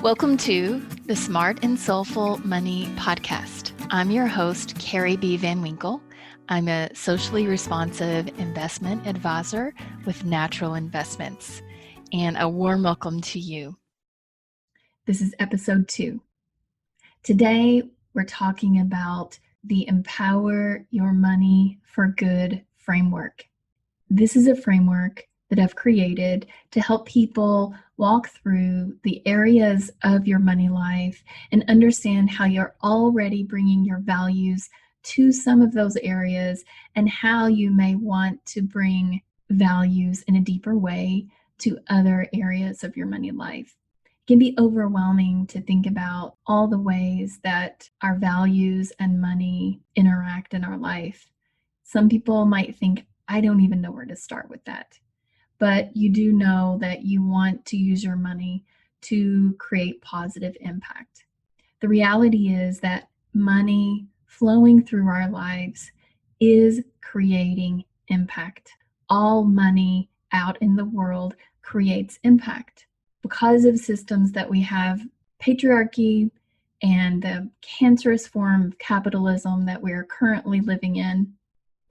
Welcome to the Smart and Soulful Money Podcast. I'm your host, Carrie B. Van Winkle. I'm a socially responsive investment advisor with Natural Investments, and a warm welcome to you. This is episode 2. Today, we're talking about the Empower Your Money for Good framework. This is a framework that I've created to help people walk through the areas of your money life and understand how you're already bringing your values to some of those areas and how you may want to bring values in a deeper way to other areas of your money life. It can be overwhelming to think about all the ways that our values and money interact in our life. Some people might think, I don't even know where to start with that. But you do know that you want to use your money to create positive impact. The reality is that money flowing through our lives is creating impact. All money out in the world creates impact. Because of systems that we have, patriarchy and the cancerous form of capitalism that we are currently living in,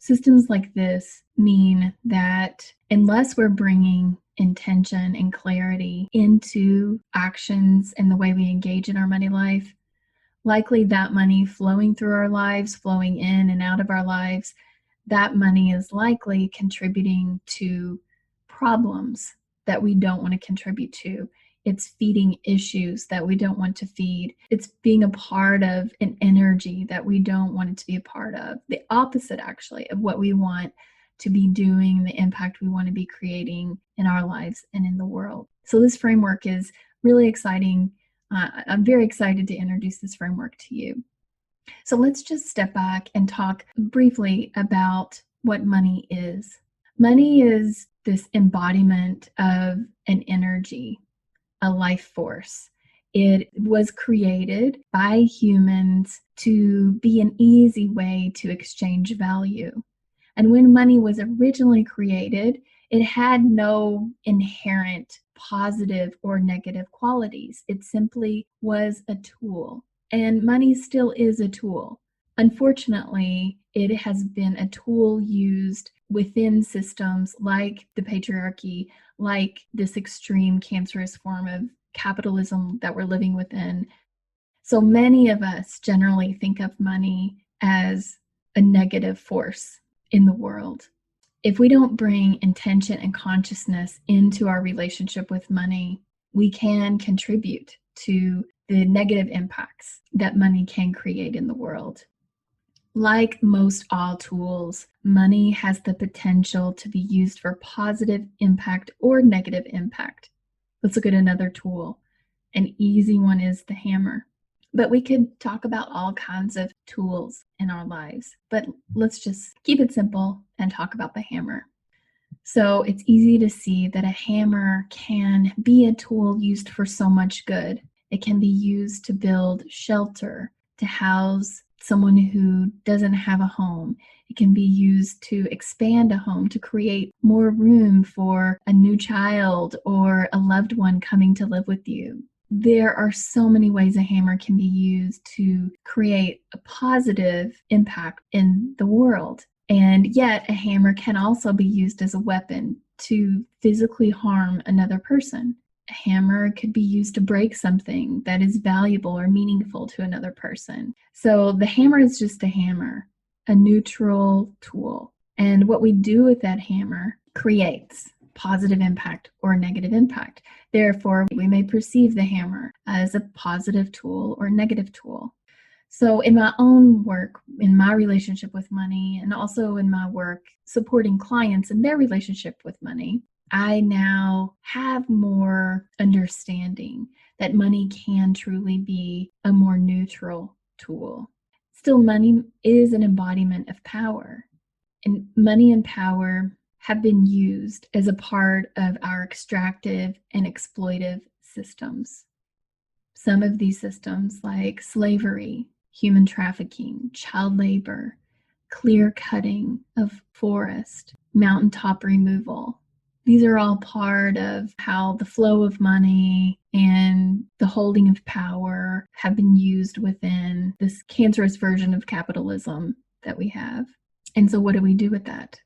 systems like this mean that unless we're bringing intention and clarity into actions and the way we engage in our money life, likely that money flowing through our lives, flowing in and out of our lives, that money is likely contributing to problems that we don't want to contribute to. It's feeding issues that we don't want to feed. It's being a part of an energy that we don't want it to be a part of. The opposite, actually, of what we want to be doing, the impact we want to be creating in our lives and in the world. So this framework is really exciting. I'm very excited to introduce this framework to you. So let's just step back and talk briefly about what money is. Money is this embodiment of an energy, a life force. It was created by humans to be an easy way to exchange value. And when money was originally created, it had no inherent positive or negative qualities. It simply was a tool. And money still is a tool. Unfortunately, it has been a tool used within systems like the patriarchy, like this extreme cancerous form of capitalism that we're living within. So many of us generally think of money as a negative force in the world. If we don't bring intention and consciousness into our relationship with money, we can contribute to the negative impacts that money can create in the world. Like most all tools, money has the potential to be used for positive impact or negative impact. Let's look at another tool. An easy one is the hammer. But we could talk about all kinds of tools in our lives. But let's just keep it simple and talk about the hammer. So it's easy to see that a hammer can be a tool used for so much good. It can be used to build shelter, to house someone who doesn't have a home. It can be used to expand a home, to create more room for a new child or a loved one coming to live with you. There are so many ways a hammer can be used to create a positive impact in the world. And yet a hammer can also be used as a weapon to physically harm another person. A hammer could be used to break something that is valuable or meaningful to another person. So the hammer is just a hammer, a neutral tool. And what we do with that hammer creates positive impact or negative impact. Therefore, we may perceive the hammer as a positive tool or negative tool. So in my own work, in my relationship with money, and also in my work supporting clients in their relationship with money, I now have more understanding that money can truly be a more neutral tool. Still, money is an embodiment of power, and money and power have been used as a part of our extractive and exploitive systems. Some of these systems, like slavery, human trafficking, child labor, clear cutting of forest, mountaintop removal, These are all part of how the flow of money and the holding of power have been used within this cancerous version of capitalism that we have. And so what do we do with that?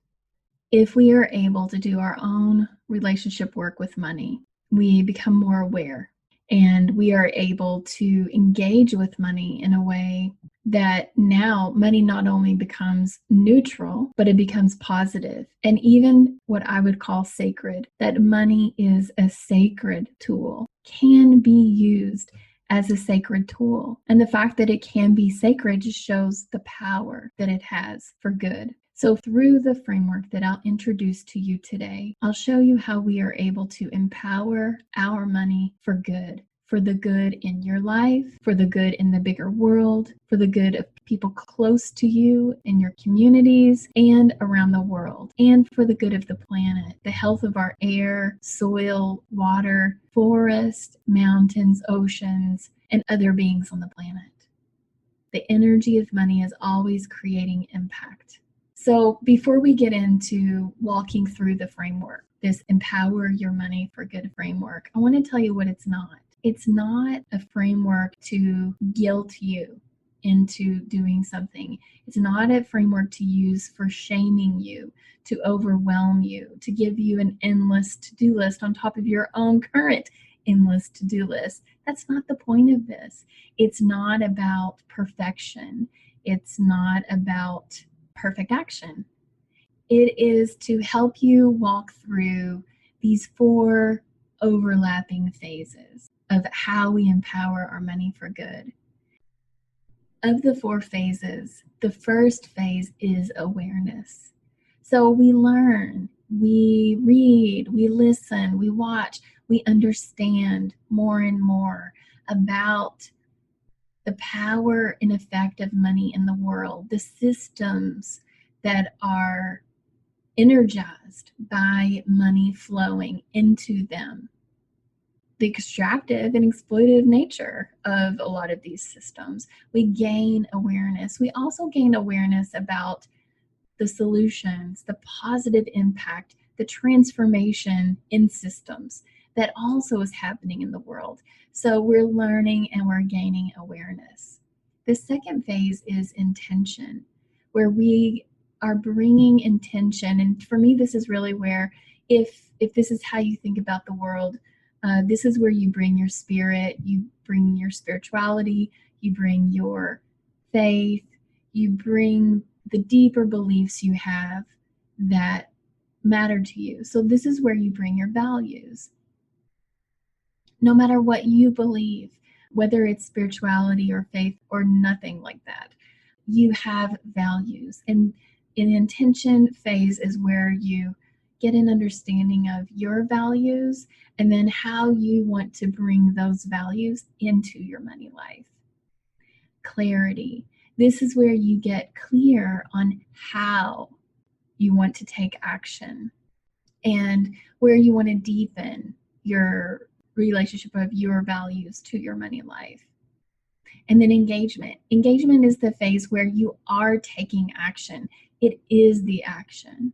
If we are able to do our own relationship work with money, we become more aware and we are able to engage with money in a way that now money not only becomes neutral, but it becomes positive and even what I would call sacred. That money is a sacred tool, can be used as a sacred tool. And the fact that it can be sacred just shows the power that it has for good. So through the framework that I'll introduce to you today, I'll show you how we are able to empower our money for good. For the good in your life, for the good in the bigger world, for the good of people close to you in your communities and around the world, and for the good of the planet, the health of our air, soil, water, forest, mountains, oceans, and other beings on the planet. The energy of money is always creating impact. So before we get into walking through the framework, this Empower Your Money for Good framework, I want to tell you what it's not. It's not a framework to guilt you into doing something. It's not a framework to use for shaming you, to overwhelm you, to give you an endless to-do list on top of your own current endless to-do list. That's not the point of this. It's not about perfection. It's not about perfect action. It is to help you walk through these 4 overlapping phases of how we empower our money for good. Of the 4 phases, the first phase is awareness. So we learn, we read, we listen, we watch, we understand more and more about the power and effect of money in the world, the systems that are energized by money flowing into them, the extractive and exploitative nature of a lot of these systems. We gain awareness. We also gain awareness about the solutions, the positive impact, the transformation in systems that also is happening in the world. So we're learning and we're gaining awareness. The second phase is intention, where we are bringing intention. And for me, this is really where, if this is how you think about the world, this is where you bring your spirit, you bring your spirituality, you bring your faith, you bring the deeper beliefs you have that matter to you. So this is where you bring your values. No matter what you believe, whether it's spirituality or faith or nothing like that, you have values. And in the intention phase is where you get an understanding of your values and then how you want to bring those values into your money life. Clarity. This is where you get clear on how you want to take action and where you want to deepen your relationship of your values to your money life. And then engagement. Engagement is the phase where you are taking action. It is the action.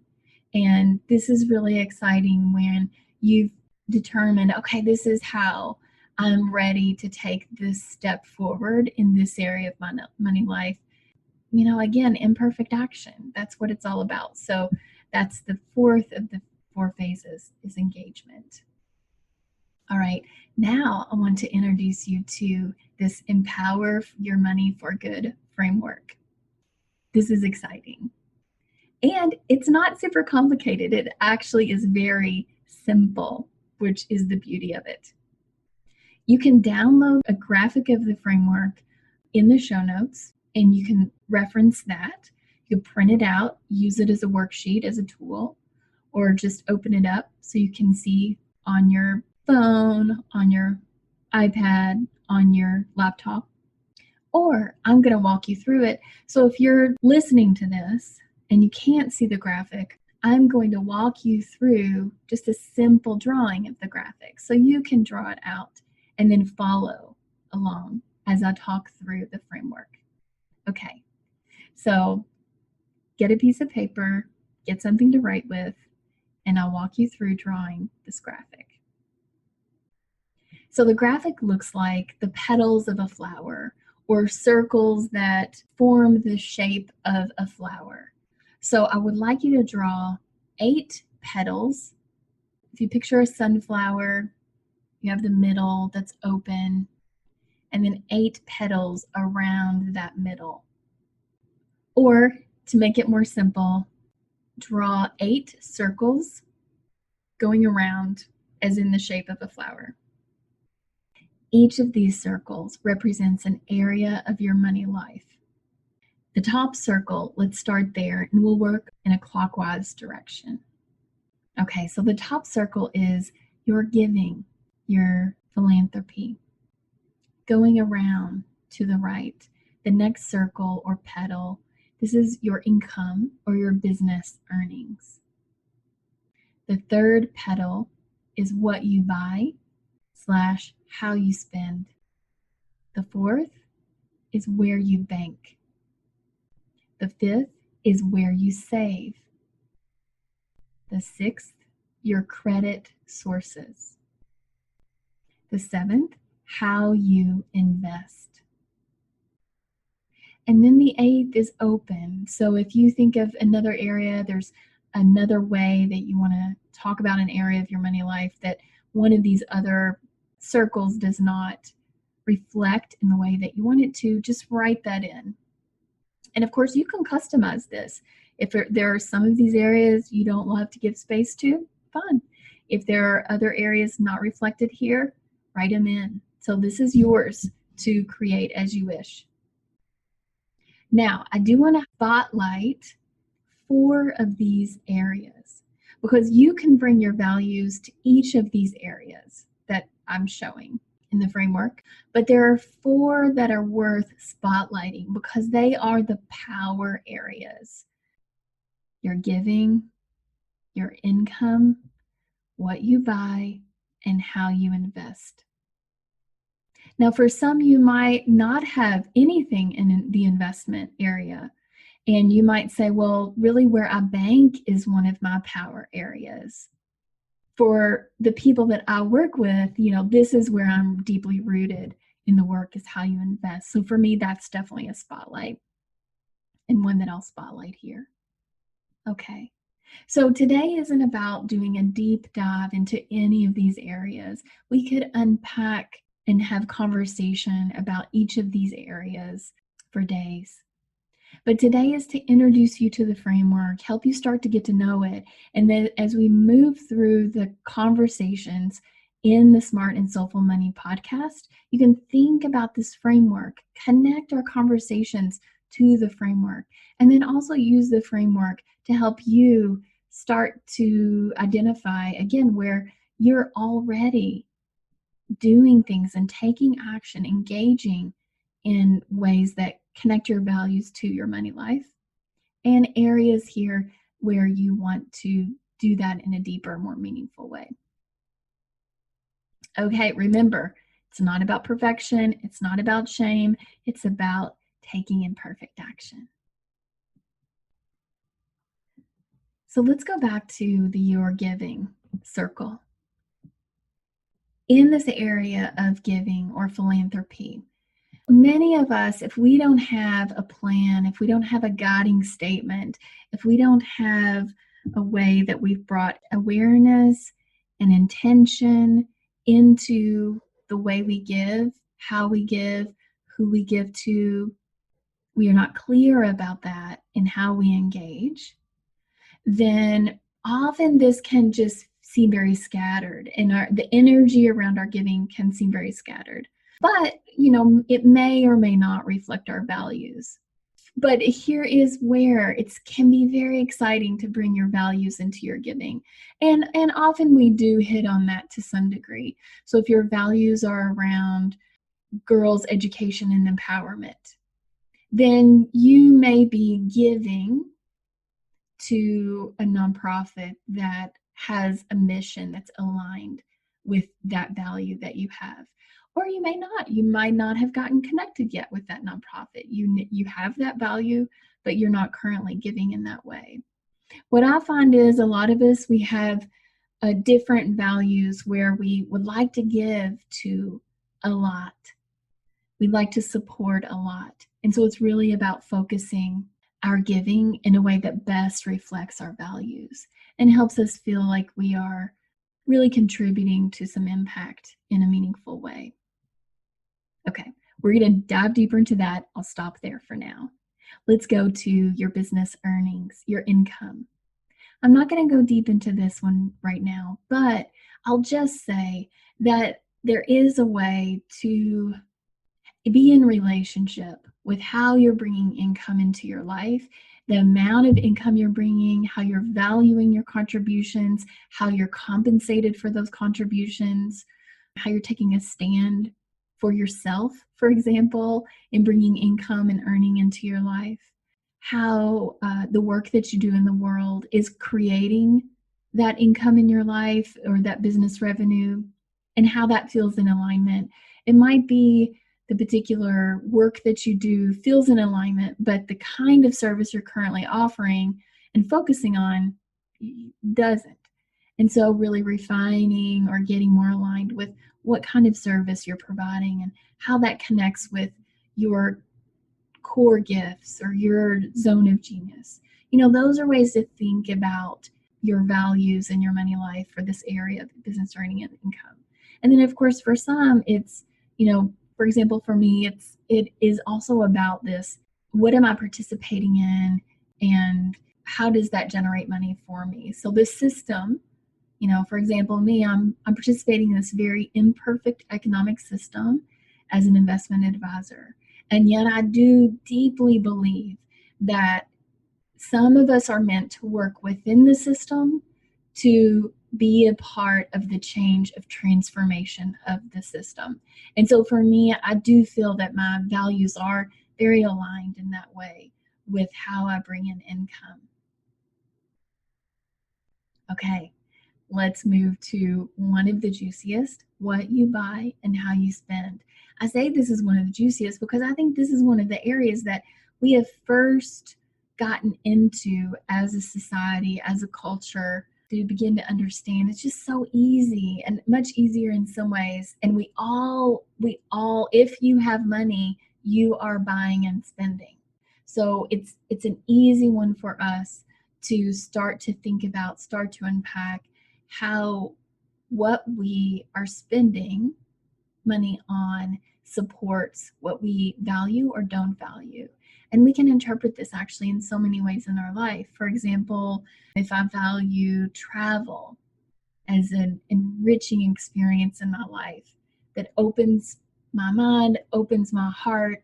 And this is really exciting when you've determined, okay, this is how I'm ready to take this step forward in this area of my money life. You know, again, imperfect action. That's what it's all about. So that's the fourth of the 4 phases is engagement. All right, now I want to introduce you to this Empower Your Money for Good framework. This is exciting. And it's not super complicated. It actually is very simple, which is the beauty of it. You can download a graphic of the framework in the show notes, and you can reference that. You can print it out, use it as a worksheet, as a tool, or just open it up so you can see on your phone, on your iPad, on your laptop. Or I'm going to walk you through it. So if you're listening to this and you can't see the graphic, I'm going to walk you through just a simple drawing of the graphic so you can draw it out and then follow along as I talk through the framework. Okay, so get a piece of paper, get something to write with, and I'll walk you through drawing this graphic. So the graphic looks like the petals of a flower or circles that form the shape of a flower. So I would like you to draw 8 petals. If you picture a sunflower, you have the middle that's open, and then 8 petals around that middle. Or to make it more simple, draw 8 circles going around as in the shape of a flower. Each of these circles represents an area of your money life. The top circle, let's start there, and we'll work in a clockwise direction. Okay, so the top circle is your giving, your philanthropy. Going around to the right, the next circle or petal, this is your income or your business earnings. The third petal is what you buy / how you spend. The fourth is where you bank. The fifth is where you save. The sixth, your credit sources. The seventh, how you invest. And then the eighth is open. So if you think of another area, there's another way that you want to talk about an area of your money life that one of these other circles does not reflect in the way that you want it to, just write that in. And of course, you can customize this. If there are some of these areas you don't love to give space to, fine. If there are other areas not reflected here, write them in. So this is yours to create as you wish. Now, I do want to spotlight 4 of these areas because you can bring your values to each of these areas that I'm showing in the framework, but there are 4 that are worth spotlighting because they are the power areas. Your giving, your income, what you buy, and how you invest. Now, for some, you might not have anything in the investment area, and you might say, well, really where I bank is one of my power areas. For the people that I work with, this is where I'm deeply rooted in the work is how you invest. So for me, that's definitely a spotlight and one that I'll spotlight here. Okay. So today isn't about doing a deep dive into any of these areas. We could unpack and have conversation about each of these areas for days. But today is to introduce you to the framework, help you start to get to know it. And then as we move through the conversations in the Smart and Soulful Money podcast, you can think about this framework, connect our conversations to the framework, and then also use the framework to help you start to identify, again, where you're already doing things and taking action, engaging in ways that connect your values to your money life, and areas here where you want to do that in a deeper, more meaningful way. Okay, remember, it's not about perfection. It's not about shame. It's about taking imperfect action. So let's go back to the your giving circle. In this area of giving or philanthropy, many of us, if we don't have a plan, if we don't have a guiding statement, if we don't have a way that we've brought awareness and intention into the way we give, how we give, who we give to, we are not clear about that in how we engage, then often this can just seem very scattered, and the energy around our giving can seem very scattered. But, it may or may not reflect our values. But here is where it can be very exciting to bring your values into your giving. And often we do hit on that to some degree. So if your values are around girls' education and empowerment, then you may be giving to a nonprofit that has a mission that's aligned with that value that you have. Or you may not. You might not have gotten connected yet with that nonprofit. You have that value, but you're not currently giving in that way. What I find is a lot of us, we have different values where we would like to give to a lot. We'd like to support a lot. And so it's really about focusing our giving in a way that best reflects our values and helps us feel like we are really contributing to some impact in a meaningful way. Okay, we're going to dive deeper into that. I'll stop there for now. Let's go to your business earnings, your income. I'm not going to go deep into this one right now, but I'll just say that there is a way to be in relationship with how you're bringing income into your life, the amount of income you're bringing, how you're valuing your contributions, how you're compensated for those contributions, how you're taking a stand for yourself, for example, in bringing income and earning into your life, how the work that you do in the world is creating that income in your life or that business revenue, and how that feels in alignment. It might be the particular work that you do feels in alignment, but the kind of service you're currently offering and focusing on doesn't. And so really refining or getting more aligned with what kind of service you're providing and how that connects with your core gifts or your zone of genius. Those are ways to think about your values and your money life for this area of business earning and income. And then of course for some it's, for example, for me, it is also about this: what am I participating in, and how does that generate money for me? So this system, for example, me, I'm participating in this very imperfect economic system as an investment advisor. And yet I do deeply believe that some of us are meant to work within the system to be a part of the change of transformation of the system. And so for me, I do feel that my values are very aligned in that way with how I bring in income. Okay, let's move to one of the juiciest: what you buy and how you spend. I say this is one of the juiciest because I think this is one of the areas that we have first gotten into as a society, as a culture, to begin to understand. It's just so easy and much easier in some ways. And we all, if you have money, you are buying and spending. So it's an easy one for us to start to think about, start to unpack how what we are spending money on supports what we value or don't value. And we can interpret this actually in so many ways in our life. For example, if I value travel as an enriching experience in my life that opens my mind, opens my heart,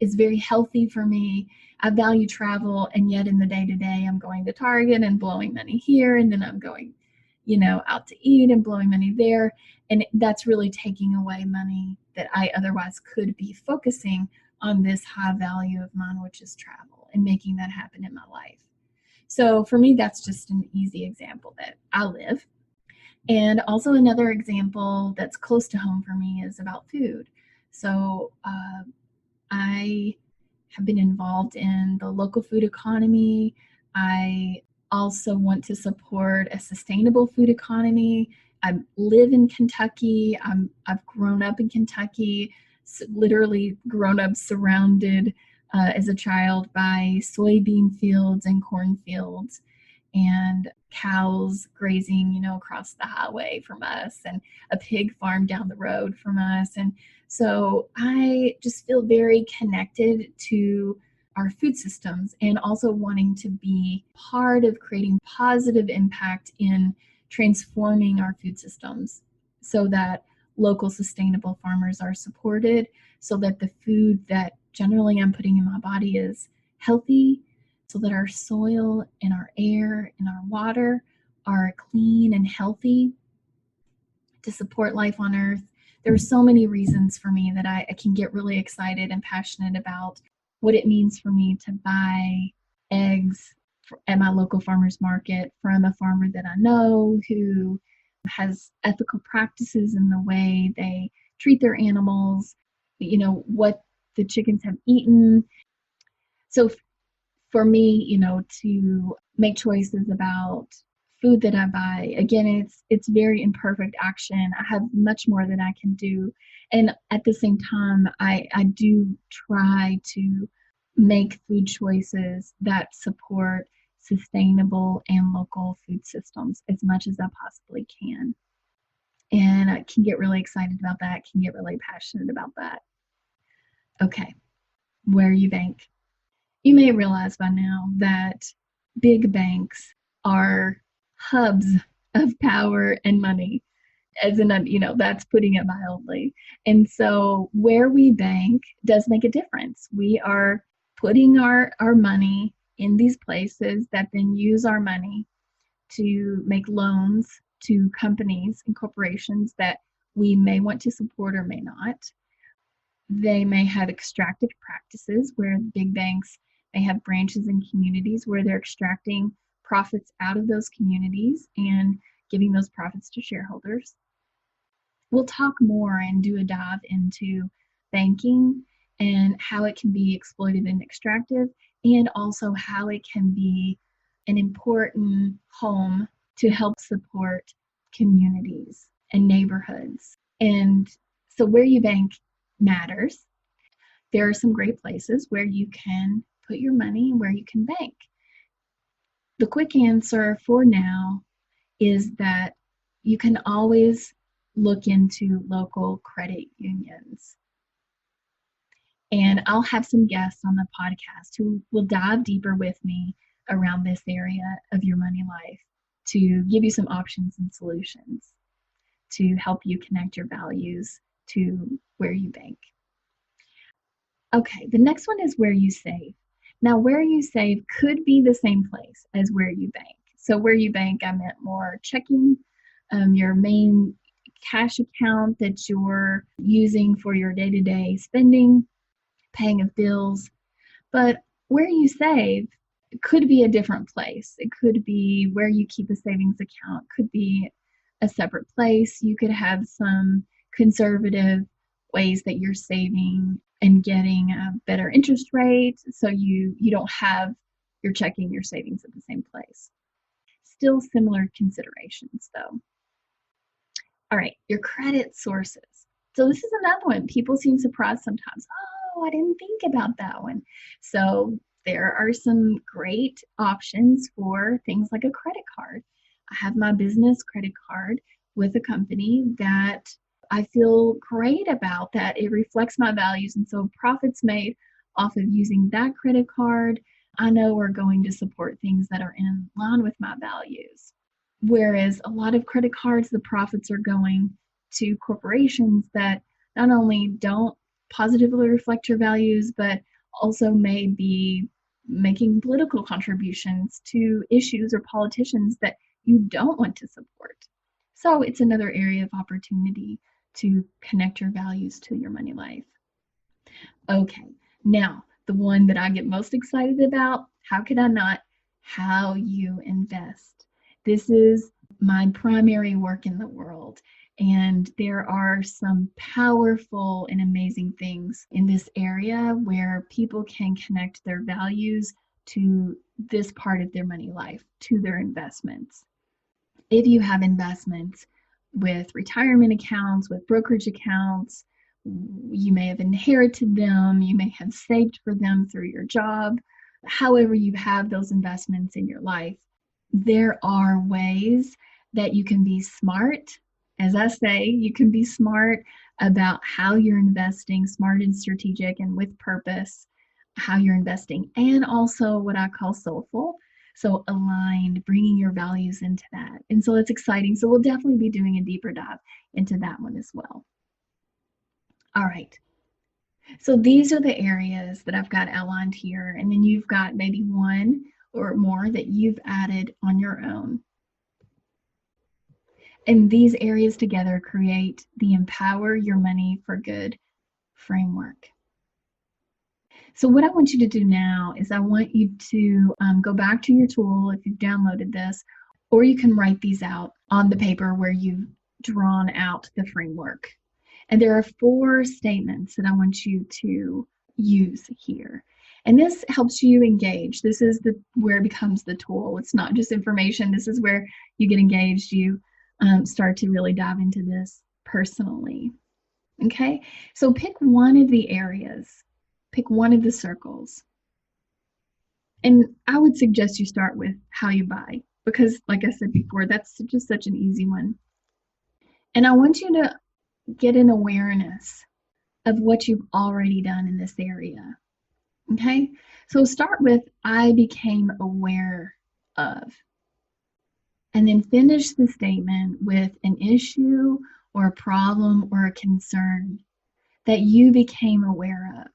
is very healthy for me. I value travel, and yet in the day-to-day, I'm going to Target and blowing money here, and then I'm going, out to eat and blowing money there. And that's really taking away money that I otherwise could be focusing on this high value of mine, which is travel, and making that happen in my life. So for me, that's just an easy example that I live. And also another example that's close to home for me is about food. So I have been involved in the local food economy. I also want to support a sustainable food economy. I live in Kentucky. I've grown up in Kentucky, literally grown up surrounded as a child by soybean fields and cornfields and cows grazing, across the highway from us, and a pig farm down the road from us. And so I just feel very connected to our food systems, and also wanting to be part of creating positive impact in transforming our food systems so that local sustainable farmers are supported, so that the food that generally I'm putting in my body is healthy, so that our soil and our air and our water are clean and healthy to support life on Earth. There are so many reasons for me that I can get really excited and passionate about what it means for me to buy eggs at my local farmer's market from a farmer that I know who has ethical practices in the way they treat their animals, what the chickens have eaten. So for me, to make choices about food that I buy, again, it's very imperfect action. I have much more that I can do. And at the same time, I do try to make food choices that support sustainable and local food systems as much as I possibly can. And I can get really excited about that, can get really passionate about that. Okay, where you bank. You may realize by now that big banks are hubs of power and money, as in, that's putting it mildly. And so where we bank does make a difference. We are putting our money in these places that then use our money to make loans to companies and corporations that we may want to support or may not. They may have extractive practices where big banks may have branches in communities where they're extracting profits out of those communities and giving those profits to shareholders. We'll talk more and do a dive into banking and how it can be exploited and extractive, and also how it can be an important home to help support communities and neighborhoods. And so where you bank matters. There are some great places where you can put your money and where you can bank. The quick answer for now is that you can always look into local credit unions. And I'll have some guests on the podcast who will dive deeper with me around this area of your money life to give you some options and solutions to help you connect your values to where you bank. Okay, the next one is where you save. Now, where you save could be the same place as where you bank. So where you bank, I meant more checking, your main cash account that you're using for your day-to-day spending, paying of bills. But where you save could be a different place. It could be where you keep a savings account, could be a separate place. You could have some conservative ways that you're saving and getting a better interest rate, so you don't have your checking, your savings at the same place. Still similar considerations though. All right, your credit sources. So this is another one. People seem surprised sometimes. Oh, I didn't think about that one. So there are some great options for things like a credit card. I have my business credit card with a company that I feel great about, that it reflects my values. And so profits made off of using that credit card, I know are going to support things that are in line with my values. Whereas a lot of credit cards, the profits are going to corporations that not only don't positively reflect your values, but also may be making political contributions to issues or politicians that you don't want to support. So it's another area of opportunity to connect your values to your money life. Okay, now the one that I get most excited about, how could I not? How you invest. This is my primary work in the world, and there are some powerful and amazing things in this area where people can connect their values to this part of their money life, to their investments. If you have investments with retirement accounts, with brokerage accounts, you may have inherited them, you may have saved for them through your job. However, you have those investments in your life, there are ways that you can be smart. As I say, you can be smart about how you're investing, smart and strategic and with purpose, how you're investing, and also what I call soulful. So aligned, bringing your values into that. And so it's exciting. So we'll definitely be doing a deeper dive into that one as well. All right. So these are the areas that I've got outlined here. And then you've got maybe one or more that you've added on your own. And these areas together create the Empower Your Money for Good framework. So what I want you to do now is I want you to go back to your tool if you've downloaded this, or you can write these out on the paper where you've drawn out the framework. And there are 4 statements that I want you to use here. And this helps you engage. This is where it becomes the tool. It's not just information. This is where you get engaged. You start to really dive into this personally. Okay, so pick one of the areas, pick one of the circles. And I would suggest you start with how you buy, because, like I said before, that's just such an easy one. And I want you to get an awareness of what you've already done in this area. Okay, so start with I became aware of, and then finish the statement with an issue or a problem or a concern that you became aware of.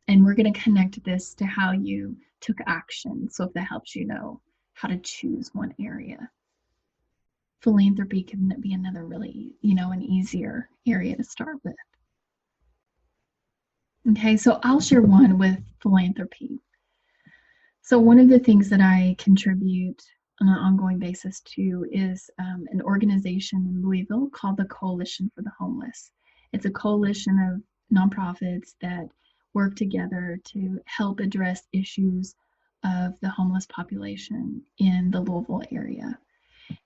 And we're going to connect this to how you took action. So if that helps you know how to choose one area. Philanthropy can be another really, an easier area to start with. Okay, so I'll share one with philanthropy. So one of the things that I contribute on an ongoing basis to is an organization in Louisville called the Coalition for the Homeless. It's a coalition of nonprofits that work together to help address issues of the homeless population in the Louisville area.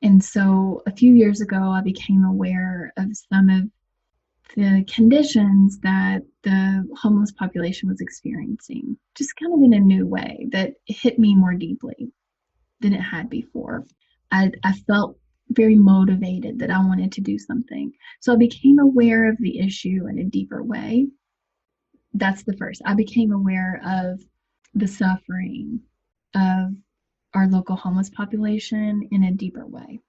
And so a few years ago, I became aware of some of the conditions that the homeless population was experiencing, just kind of in a new way that hit me more deeply than it had before. I felt very motivated that I wanted to do something. So I became aware of the issue in a deeper way. That's the first. I became aware of the suffering of our local homeless population in a deeper way.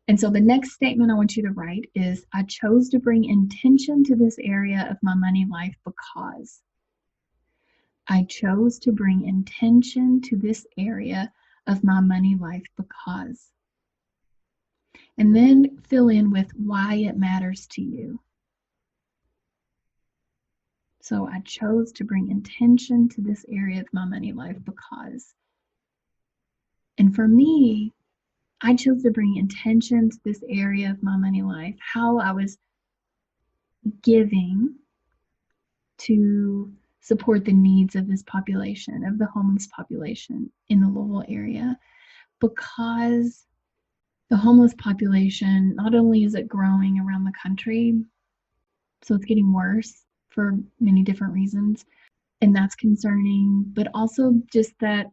And so the next statement I want you to write is I chose to bring intention to this area of my money life because. I chose to bring intention to this area of my money life because. And then fill in with why it matters to you. So I chose to bring intention to this area of my money life because. And for me, I chose to bring intention to this area of my money life, how I was giving to support the needs of this population, of the homeless population in the Louisville area, because the homeless population, not only is it growing around the country, so it's getting worse for many different reasons, and that's concerning, but also just that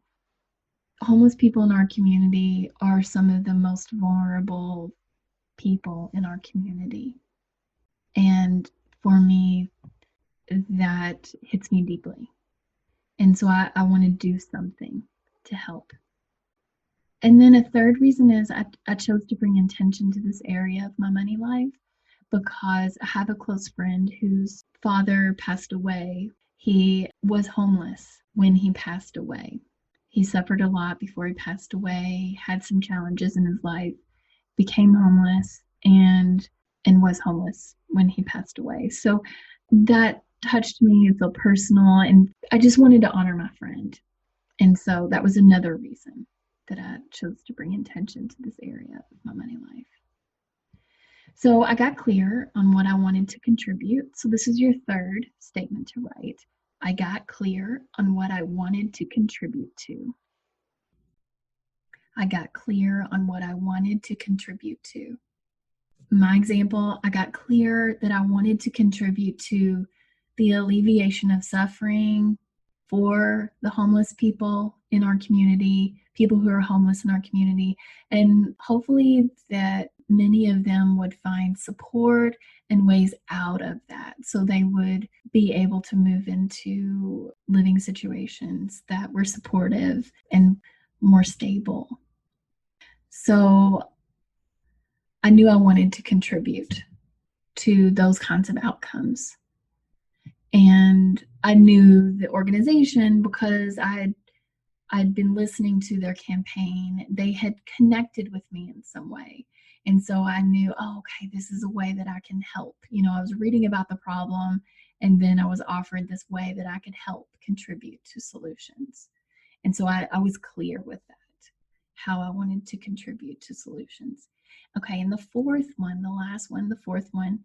homeless people in our community are some of the most vulnerable people in our community. And for me, that hits me deeply. And so I want to do something to help. And then a third reason is I chose to bring intention to this area of my money life because I have a close friend whose father passed away. He was homeless when he passed away. He suffered a lot before he passed away, had some challenges in his life, became homeless, and was homeless when he passed away. So that touched me. It felt personal, and I just wanted to honor my friend. And so that was another reason that I chose to bring intention to this area of my money life. So I got clear on what I wanted to contribute. So this is your third statement to write. I got clear on what I wanted to contribute to. I got clear on what I wanted to contribute to. My example, I got clear that I wanted to contribute to the alleviation of suffering for the homeless people in our community, people who are homeless in our community, and hopefully that many of them would find support and ways out of that so they would be able to move into living situations that were supportive and more stable. So I knew I wanted to contribute to those kinds of outcomes. And I knew the organization because I'd been listening to their campaign. They had connected with me in some way. And so I knew, oh, okay, this is a way that I can help. I was reading about the problem, and then I was offered this way that I could help contribute to solutions. And so I was clear with that, how I wanted to contribute to solutions. Okay, and the fourth one, the last one, the fourth one,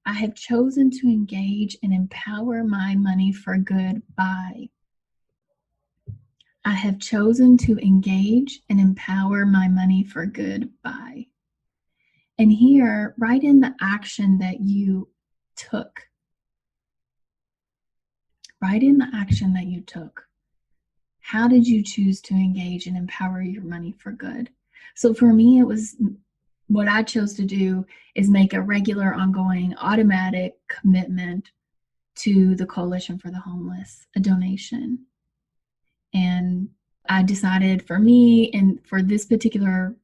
I have chosen to engage and empower my money for good by. I have chosen to engage and empower my money for good by. And here, write in the action that you took. Write in the action that you took. How did you choose to engage and empower your money for good? So for me, it was what I chose to do is make a regular, ongoing, automatic commitment to the Coalition for the Homeless, a donation. And I decided for me and for this particular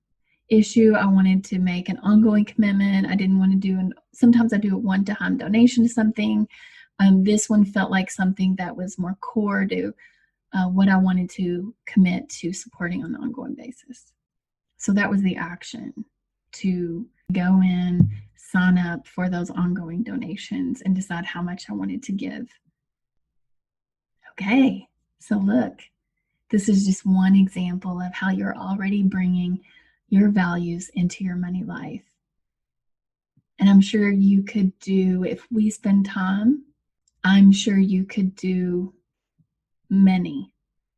issue, I wanted to make an ongoing commitment. I didn't want to do, sometimes I do a one-time donation to something. This one felt like something that was more core to what I wanted to commit to supporting on an ongoing basis. So that was the action, to go in, sign up for those ongoing donations, and decide how much I wanted to give. Okay, so look, this is just one example of how you're already bringing your values into your money life. And I'm sure you could do, if we spend time, I'm sure you could do many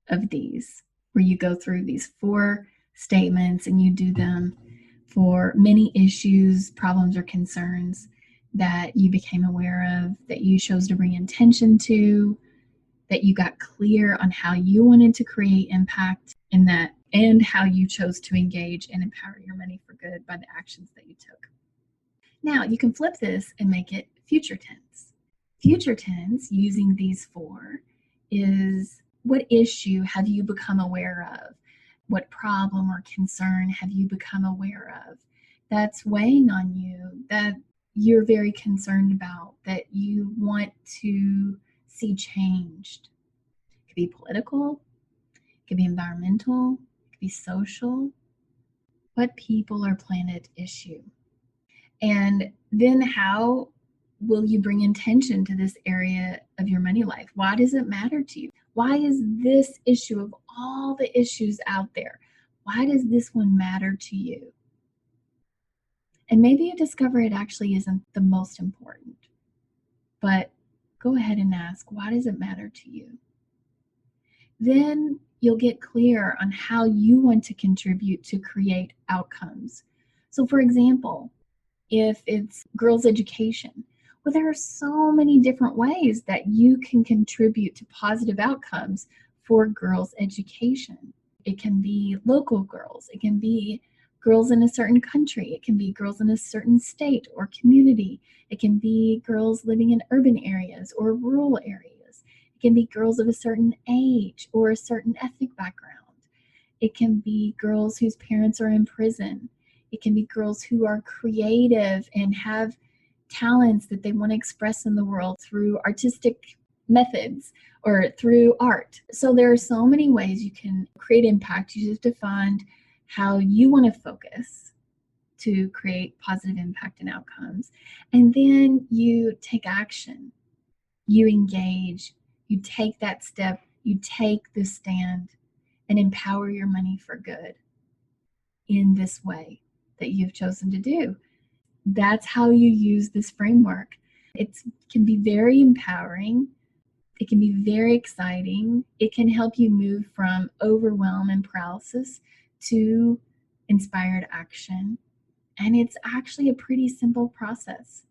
of these where you go through these 4 statements and you do them for many issues, problems, or concerns that you became aware of, that you chose to bring attention to, that you got clear on how you wanted to create impact in that, and how you chose to engage and empower your money for good by the actions that you took. Now you can flip this and make it future tense. Future tense, using these 4, is what issue have you become aware of? What problem or concern have you become aware of that's weighing on you, that you're very concerned about, that you want to see changed? It could be political, it could be environmental, it could be social. What people or planet issue? And then how will you bring intention to this area of your money life? Why does it matter to you? Why is this issue, of all the issues out there, why does this one matter to you? And maybe you discover it actually isn't the most important, but go ahead and ask, why does it matter to you? Then you'll get clear on how you want to contribute to create outcomes. So for example, if it's girls' education, well, there are so many different ways that you can contribute to positive outcomes for girls' education. It can be local girls, it can be girls in a certain country, it can be girls in a certain state or community, it can be girls living in urban areas or rural areas, it can be girls of a certain age or a certain ethnic background, it can be girls whose parents are in prison, it can be girls who are creative and have talents that they want to express in the world through artistic methods or through art. So there are so many ways you can create impact. You just have to find how you want to focus to create positive impact and outcomes. And then you take action, you engage, you take that step, you take the stand and empower your money for good in this way that you've chosen to do. That's how you use this framework. It can be very empowering. It can be very exciting. It can help you move from overwhelm and paralysis to inspired action. And it's actually a pretty simple process.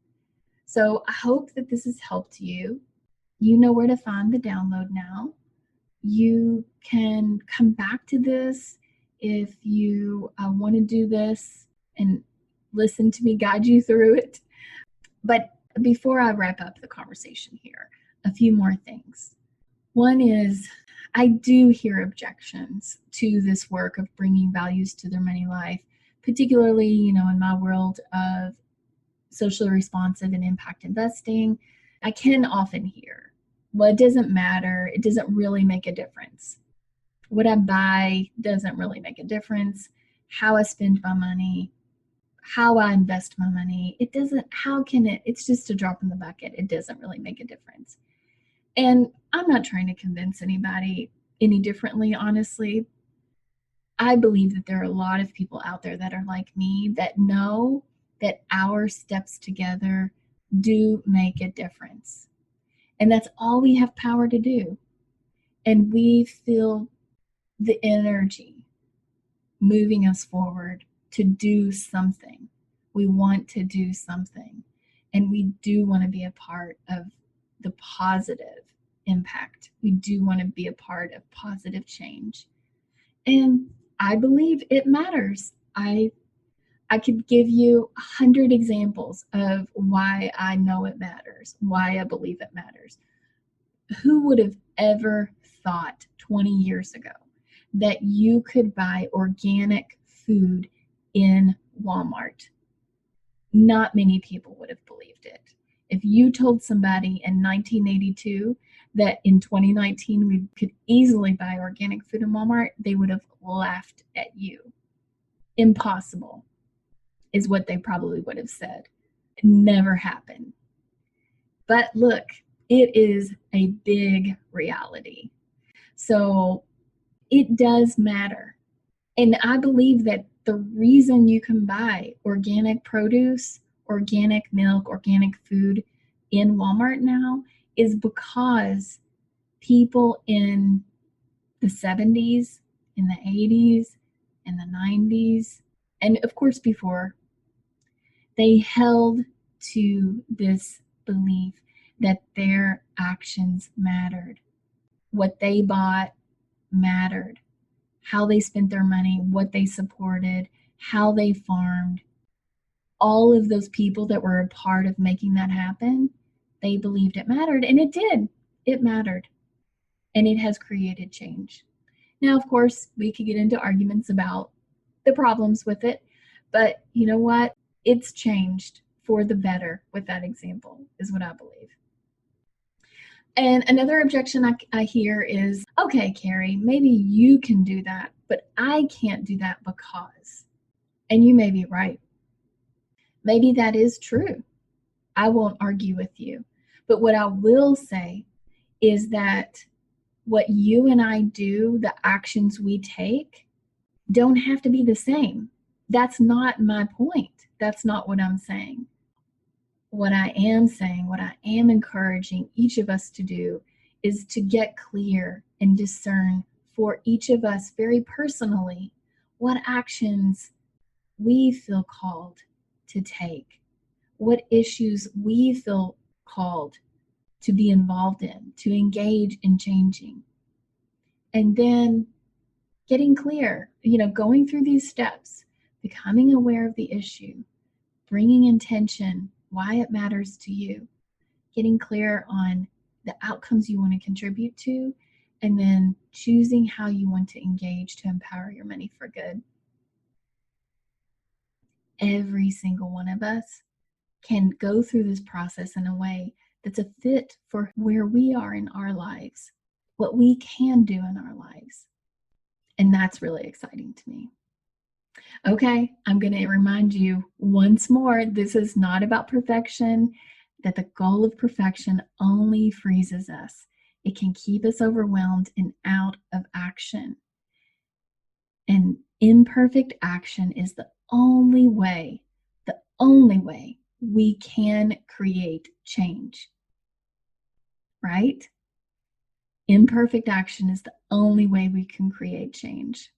So I hope that this has helped you. You know where to find the download now. You can come back to this if you want to do this and listen to me guide you through it. But before I wrap up the conversation here, a few more things. One is, I do hear objections to this work of bringing values to their money life, particularly, in my world of socially responsive and impact investing. I can often hear, well, it doesn't matter. It doesn't really make a difference. What I buy doesn't really make a difference. How I spend my money, how I invest my money, it's just a drop in the bucket. It doesn't really make a difference. And I'm not trying to convince anybody any differently, honestly. I believe that there are a lot of people out there that are like me, that know that our steps together do make a difference. And that's all we have power to do. And we feel the energy moving us forward to do something. We want to do something. And we do want to be a part of the positive impact. We do want to be a part of positive change. And I believe it matters. I could give you 100 examples of why I know it matters, why I believe it matters. Who would have ever thought 20 years ago that you could buy organic food in Walmart? Not many people would have believed it. If you told somebody in 1982 that in 2019 we could easily buy organic food in Walmart, they would have laughed at you. Impossible is what they probably would have said. It never happened. But look, it is a big reality. So it does matter. And I believe that the reason you can buy organic produce, organic milk, organic food in Walmart now is because people in the 70s, in the 80s, in the 90s, and of course before, they held to this belief that their actions mattered. What they bought mattered. How they spent their money, what they supported, how they farmed. All of those people that were a part of making that happen, they believed it mattered, and it did. It mattered, and it has created change. Now, of course, we could get into arguments about the problems with it, but you know what? It's changed for the better with that example, is what I believe. And another objection I hear is, okay, Carrie, maybe you can do that, but I can't do that because. And you may be right. Maybe that is true. I won't argue with you. But what I will say is that what you and I do, the actions we take, don't have to be the same. That's not my point. That's not what I'm saying. What I am saying, what I am encouraging each of us to do is to get clear and discern for each of us very personally what actions we feel called to take, what issues we feel called to be involved in, to engage in changing. And then getting clear, going through these steps, becoming aware of the issue, bringing intention, why it matters to you, getting clear on the outcomes you want to contribute to, and then choosing how you want to engage to empower your money for good. Every single one of us can go through this process in a way that's a fit for where we are in our lives, what we can do in our lives. And that's really exciting to me. Okay, I'm going to remind you once more, this is not about perfection, that the goal of perfection only freezes us. It can keep us overwhelmed and out of action. And imperfect action is the only way we can create change. Right? Imperfect action is the only way we can create change.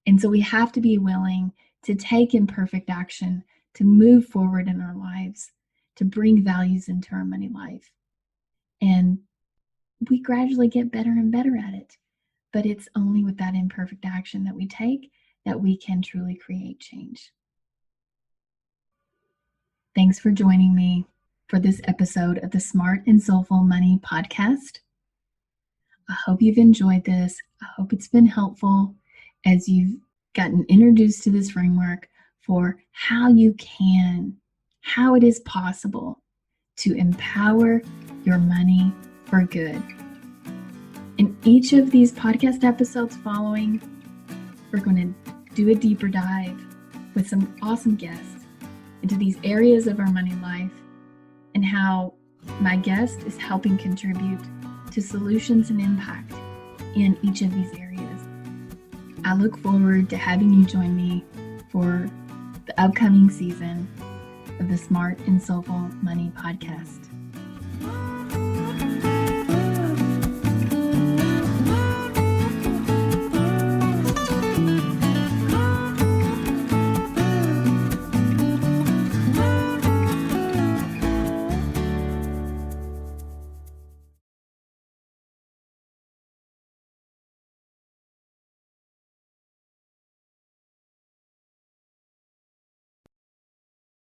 And so we have to be willing to take imperfect action to move forward in our lives, to bring values into our money life. And we gradually get better and better at it. But it's only with that imperfect action that we take that we can truly create change. Thanks for joining me for this episode of the Smart and Soulful Money podcast. I hope you've enjoyed this. I hope it's been helpful as you've gotten introduced to this framework for how it is possible to empower your money for good. In each of these podcast episodes following, we're going to do a deeper dive with some awesome guests into these areas of our money life and how my guest is helping contribute to solutions and impact in each of these areas. I look forward to having you join me for the upcoming season. of the Smart and Soulful Money podcast.